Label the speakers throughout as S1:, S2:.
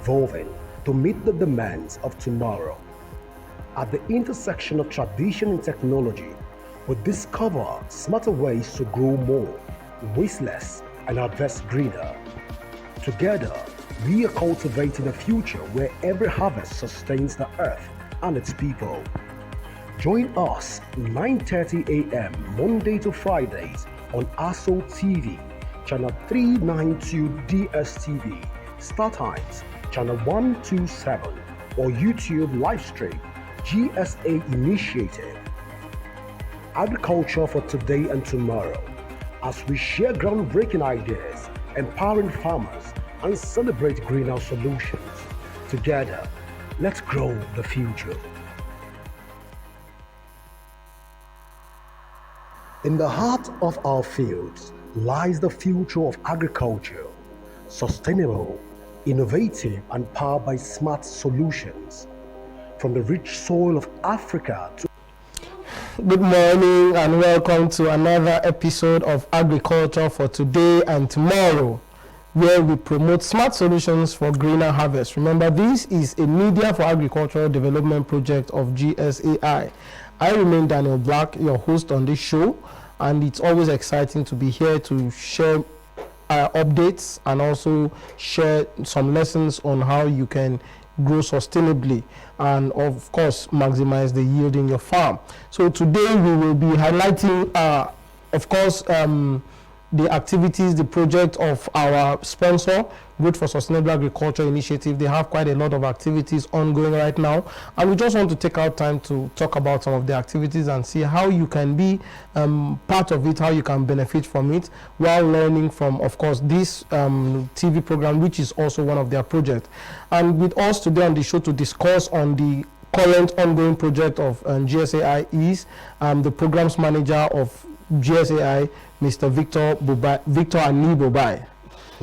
S1: evolving to meet the demands of tomorrow. At the intersection of tradition and technology, we discover smarter ways to grow more, waste less, and harvest greener. Together, we are cultivating a future where every harvest sustains the earth and its people. Join us 9:30 a.m. Monday to Fridays on ASO TV, channel 392 DSTV, Star Times, channel 127, or YouTube live stream GSA Initiative. Agriculture for today and tomorrow, as we share groundbreaking ideas, empowering farmers, and celebrate greenhouse solutions. Together, let's grow the future. In the heart of our fields lies the future of agriculture, sustainable, innovative, and powered by smart solutions. From the rich soil of Africa to
S2: Good morning and welcome to another episode of Agriculture for Today and Tomorrow, where we promote smart solutions for greener harvest. Remember, this is a Media for Agricultural Development project of GSAI. I remain Daniel Black, your host on this show, and it's always exciting to be here to share updates and also share some lessons on how you can grow sustainably and of course maximize the yield in your farm. So today we will be highlighting of course the activities, the project of our sponsor, Good for Sustainable Agriculture Initiative. They have quite a lot of activities ongoing right now, and we just want to take our time to talk about some of the activities and see how you can be part of it, how you can benefit from it, while learning from, of course, this TV program, which is also one of their projects. And with us today on the show to discuss on the current ongoing project of GSAI is the programs manager of GSAI, Mr. Victor Ali Bobai.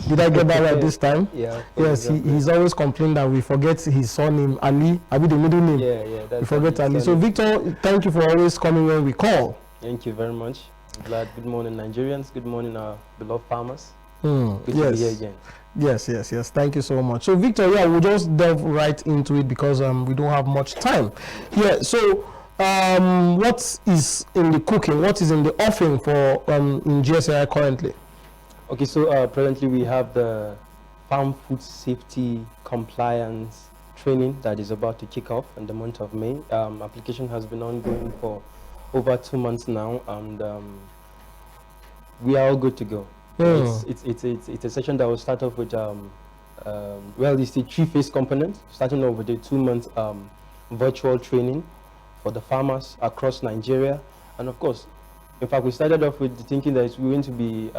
S2: Did I get that right this time?
S3: Yeah.
S2: Yes, he's always complaining that we forget his surname, Ali. I mean the middle name.
S3: Yeah.
S2: We forget Ali. So Victor, thank you for always coming when we call.
S3: Thank you very much. Glad. Good morning, Nigerians. Good morning, our beloved farmers.
S2: Good
S3: to be here again.
S2: Yes. Thank you so much. So Victor, we'll just delve right into it because we don't have much time. Yeah. So what is in the cooking? What is in the offering for in GSAI currently?
S3: Okay, so presently we have the farm food safety compliance training that is about to kick off in the month of May. Application has been ongoing for over 2 months now, and we are all good to go. It's a session that will start off with well, it's the 3-phase component, starting off with a 2-month virtual training for the farmers across Nigeria. And of course, in fact, we started off with thinking that it's going to be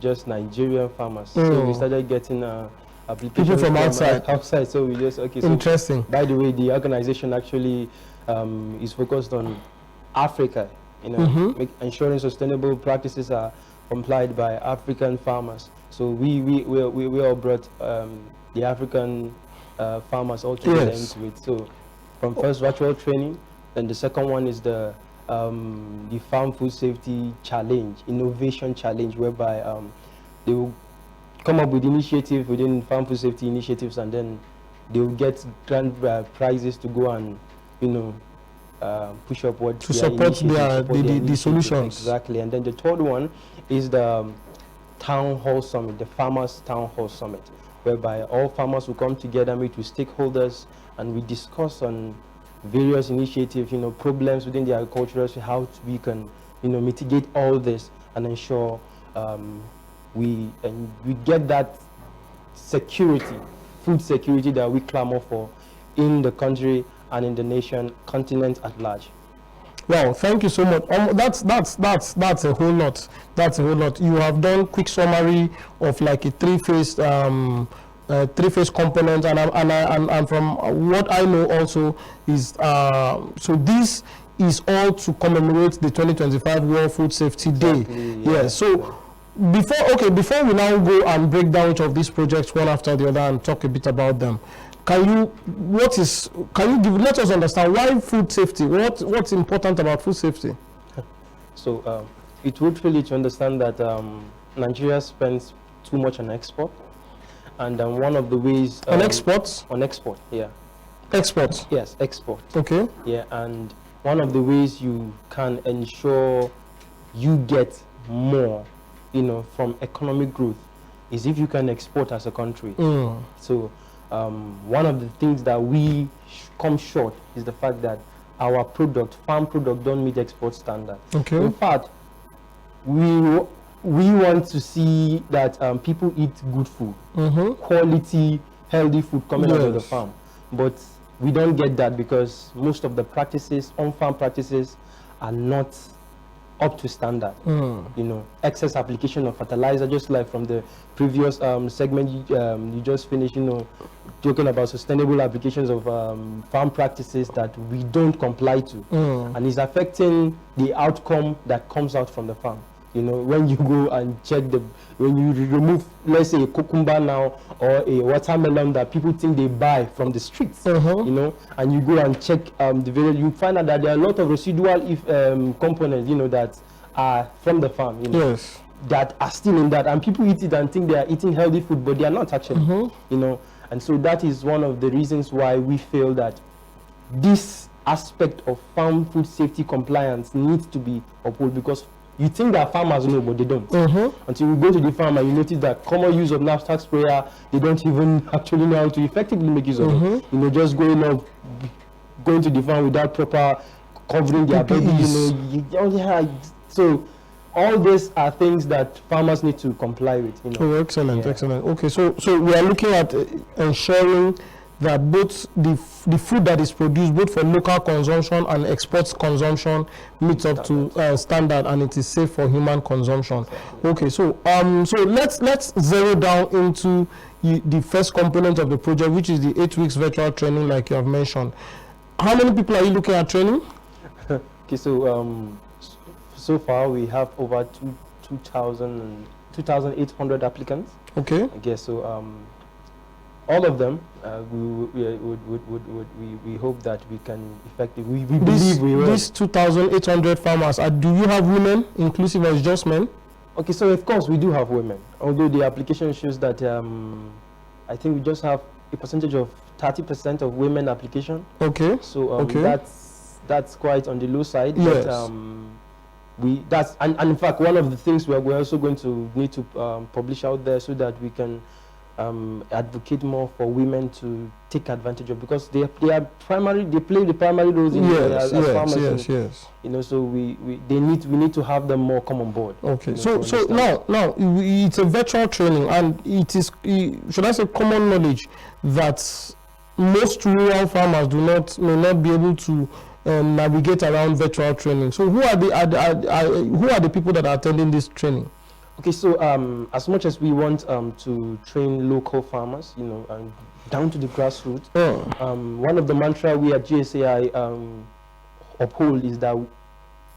S3: just Nigerian farmers. So we started getting applications
S2: people from outside.
S3: So we just, okay. So
S2: interesting.
S3: by the way, the organization actually is focused on Africa, ensuring sustainable practices are complied by African farmers. So we all brought the African farmers all together into it. So from first virtual training, then the second one is the Farm Food Safety Challenge, Innovation Challenge, whereby they will come up with initiatives within Farm Food Safety initiatives, and then they will get grand prizes to go and, push up what
S2: to support the solutions.
S3: Exactly. And then the third one is the Town Hall Summit, the Farmers Town Hall Summit, whereby all farmers will come together, meet with stakeholders, and we discuss on various initiatives, problems within the agricultural, how we can, mitigate all this and ensure we get that security, food security that we clamor for in the country and in the nation, continent at large.
S2: Wow, thank you so much. That's a whole lot. That's a whole lot. You have done quick summary of like a 3-phase component, and from what I know also is so this is all to commemorate the 2025 World Food Safety Day. Yeah. So before we now go and break down each of these projects one after the other and talk a bit about them, let us understand why food safety? What's important about food safety?
S3: So it would really to understand that Nigeria spends too much on export, And one of the ways
S2: on exports.
S3: On export, yeah.
S2: Exports.
S3: Yes, export.
S2: Okay.
S3: Yeah, and one of the ways you can ensure you get more, from economic growth, is if you can export as a country. So one of the things that we come short is the fact that our farm product, don't meet export standards.
S2: Okay.
S3: In fact, we want to see that people eat good food, quality, healthy food coming out of the farm. But we don't get that because most of the practices, on-farm practices, are not up to standard. Excess application of fertilizer, just like from the previous segment you just finished, talking about sustainable applications of farm practices that we don't comply to, and it's affecting the outcome that comes out from the farm. When you go and check when you remove, let's say, a cucumber now or a watermelon that people think they buy from the streets, and you go and check the video, you find out that there are a lot of residual components, that are from the farm, that are still in that, and people eat it and think they are eating healthy food, but they are not actually, and so that is one of the reasons why we feel that this aspect of farm food safety compliance needs to be upheld, because you think that farmers know, but they don't. Until you go to the farm and you notice that common use of knapsack sprayer, they don't even actually know how to effectively make use of it. Just going to the farm without proper covering their body. So all these are things that farmers need to comply with.
S2: Oh, excellent, excellent. Okay, so we are looking at ensuring that both the food that is produced, both for local consumption and export consumption, meets up to standard, and it is safe for human consumption. Okay, so let's zero down into the first component of the project, which is the 8 weeks virtual training, like you have mentioned. How many people are you looking at training?
S3: Okay, so far we have over 2,800 applicants. Okay. I guess so. All of them, we hope that we can effectively. We believe we will.
S2: These 2,800 farmers, do you have women, inclusive or just men?
S3: Okay, so of course we do have women. Although the application shows that I think we just have a percentage of 30% of women application.
S2: Okay.
S3: So that's quite on the low side.
S2: Yes.
S3: But and in fact, one of the things we're also going to need to publish out there so that we can advocate more for women to take advantage of, because they play the primary roles in as farmers.
S2: Yes.
S3: So we need to have them more come on board.
S2: Okay. So now it's a virtual training, and it is, should I say, common knowledge that most rural farmers may not be able to navigate around virtual training. So who are the people that are attending this training?
S3: Okay, so as much as we want to train local farmers, and down to the grassroots, one of the mantra we at GSAI uphold is that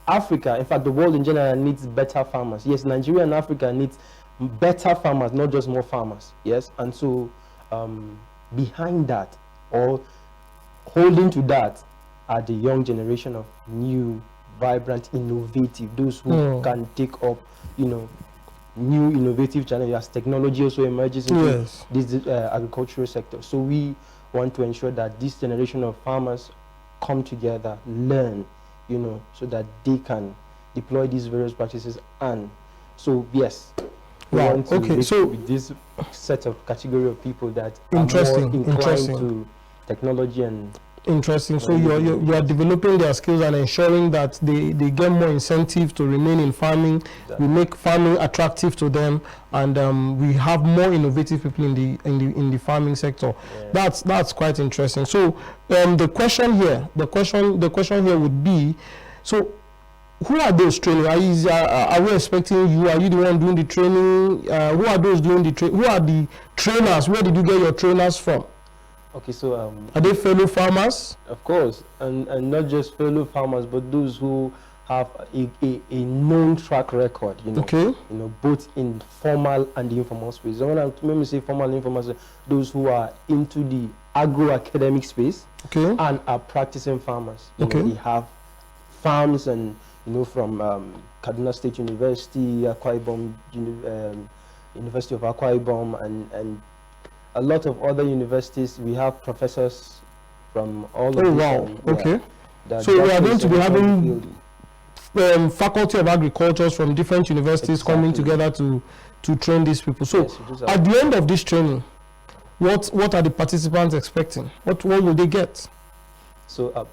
S3: Africa, in fact the world in general, needs better farmers. Yes, Nigeria and Africa needs better farmers, not just more farmers. Yes, and so behind that, or holding to that, are the young generation of new, vibrant, innovative, those who can take up, new innovative challenges as technology also emerges into this agricultural sector. So we want to ensure that this generation of farmers come together, learn, so that they can deploy these various practices. And so yes, we want to so with this set of category of people that are more inclined to technology and
S2: interesting. So you are developing their skills and ensuring that they get more incentive to remain in farming. We make farming attractive to them, and we have more innovative people in the farming sector. That's quite interesting. So the question here would be, so who are those training? Are we expecting you? Are you the one doing the training? Who are those doing the training? Who are the trainers? Where did you get your trainers from?
S3: Okay, so
S2: are they fellow farmers?
S3: Of course, and not just fellow farmers, but those who have a known track record, both in formal and the informal space. So when we say formal and informal, those who are into the agro-academic space and are practicing farmers. They have farms, and from Kaduna State University, Akwa Ibom, University of Akwa Ibom, and a lot of other universities, we have professors from all of
S2: Oh,
S3: these,
S2: wow. Okay.
S3: that
S2: So we are
S3: definitely
S2: going to be
S3: support the
S2: having
S3: field.
S2: faculty of agriculture from different universities coming
S3: Exactly.
S2: together to train these people. So
S3: Yes, it is
S2: at the end of this training, what are the participants expecting? What will they get?
S3: So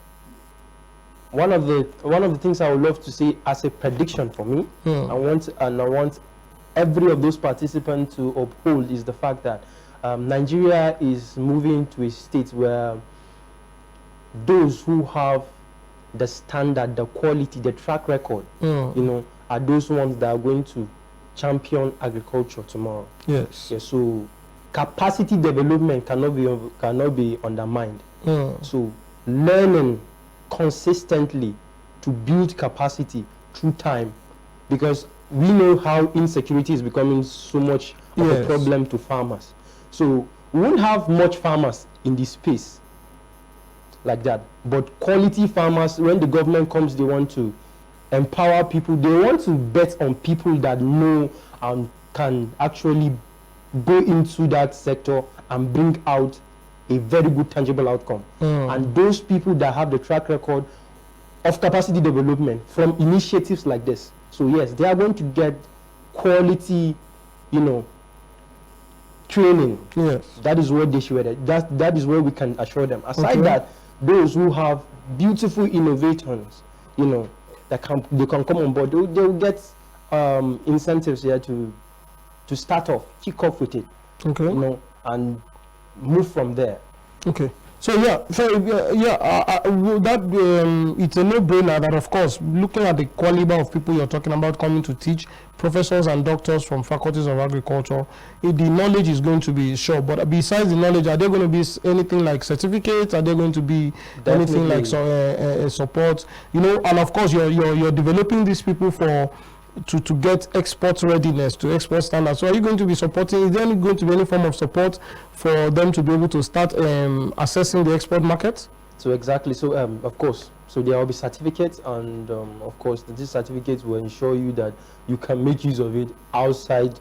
S3: one of the things I would love to see as a prediction for me, I want every of those participants to uphold, is the fact that Nigeria is moving to a state where those who have the standard, the quality, the track record, are those ones that are going to champion agriculture tomorrow.
S2: Yes.
S3: Yeah, so capacity development cannot be undermined. So learning consistently to build capacity through time, because we know how insecurity is becoming so much of a problem to farmers. So we won't have much farmers in this space like that, but quality farmers, when the government comes, they want to empower people. They want to bet on people that know and can actually go into that sector and bring out a very good tangible outcome. And those people that have the track record of capacity development from initiatives like this, so yes, they are going to get quality, training. Yes, that is what they should. That is where we can assure them. Aside that, those who have beautiful innovations, they can come on board. They will get incentives here to start off, kick off with it, and move from there.
S2: Okay. So it's a no-brainer that, of course, looking at the caliber of people you're talking about coming to teach, professors and doctors from faculties of agriculture, the knowledge is going to be sure. But besides the knowledge, are there going to be anything like certificates? Are there going to be anything like support? And of course, you're developing these people to get export readiness, to export standards. So are you going to be supporting, is there going to be any form of support for them to be able to start assessing the export market?
S3: So exactly, so of course, so there will be certificates, and of course these certificates will ensure you that you can make use of it outside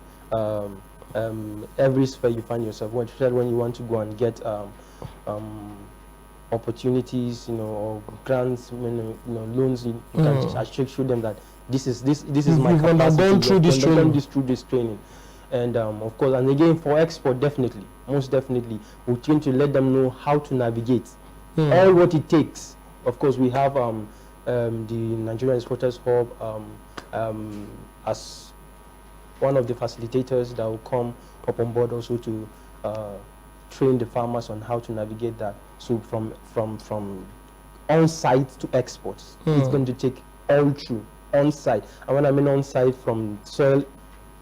S3: every sphere you find yourself, especially when you want to go and get opportunities, or grants, loans. You can actually show them that this is my capacity. Through this training, and of course, and again for export, most definitely, we're trying to let them know how to navigate, all what it takes. Of course, we have the Nigerian Exporters Hub as one of the facilitators that will come up on board also to train the farmers on how to navigate that. So from on-site to exports, it's going to take all through on-site. And when I mean on-site, from soil,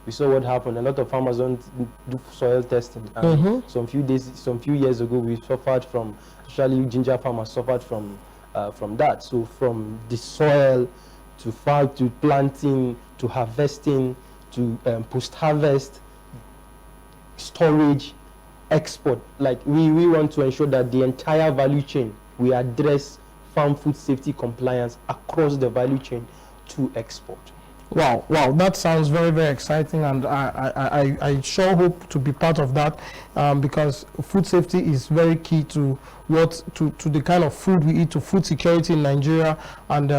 S3: we saw what happened. A lot of farmers don't do soil testing. Some few years ago, we suffered from, especially ginger farmers suffered from that. So from the soil to planting to harvesting to post-harvest, storage, export. Like we want to ensure that the entire value chain, we address farm food safety compliance across the value chain to export.
S2: Wow, that sounds very, very exciting, and I sure hope to be part of that, because food safety is very key to the kind of food we eat, to food security in Nigeria, and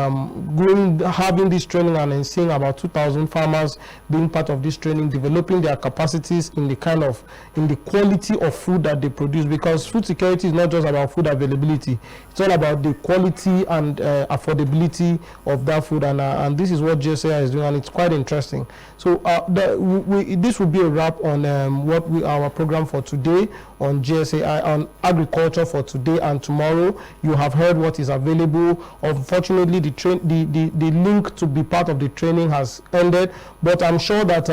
S2: having this training and seeing about 2,000 farmers being part of this training, developing their capacities in the quality of food that they produce, because food security is not just about food availability, it's all about the quality and affordability of that food, and this is what GSAI is doing, and it's quite interesting. So this will be a wrap on our program for today on GSAI, on agriculture for today and tomorrow. You have heard what is available. Unfortunately, the link to be part of the training has ended, but I'm sure that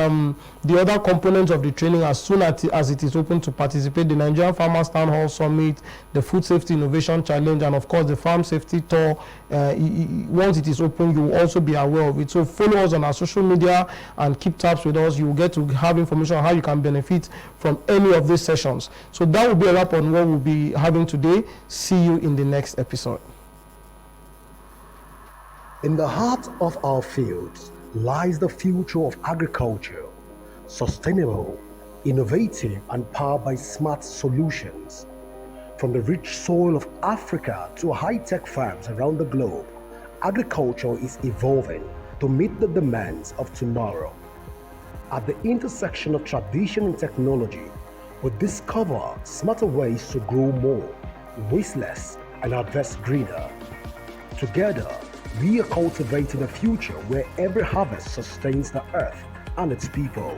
S2: the other components of the training, as soon as it is open to participate, the Nigerian Farmers Town Hall Summit, the Food Safety Innovation Challenge, and of course the Farm Safety Tour, once it is open, you will also be aware of it. So follow us on our social media and keep tabs with us. You will get to have information on how you can benefit from any of these sessions. So that will be a wrap on what we'll be having today. See you in the next episode.
S1: In the heart of our fields lies the future of agriculture, sustainable, innovative and powered by smart solutions. From the rich soil of Africa to high-tech farms around the globe, agriculture is evolving to meet the demands of tomorrow. At the intersection of tradition and technology, we discover smarter ways to grow more, waste less, and harvest greener. Together, we are cultivating a future where every harvest sustains the earth and its people.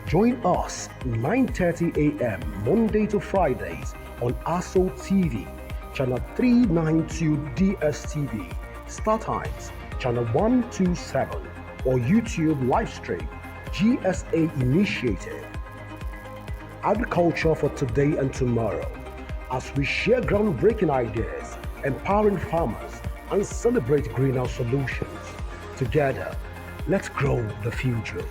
S1: Join us 9:30 a.m. Monday to Fridays on ASO TV, channel 392 DSTV, Star Times, channel 127, or YouTube live stream GSAI Initiative. Agriculture for today and tomorrow, as we share groundbreaking ideas, empowering farmers, and celebrate greenhouse solutions. Together, let's grow the future.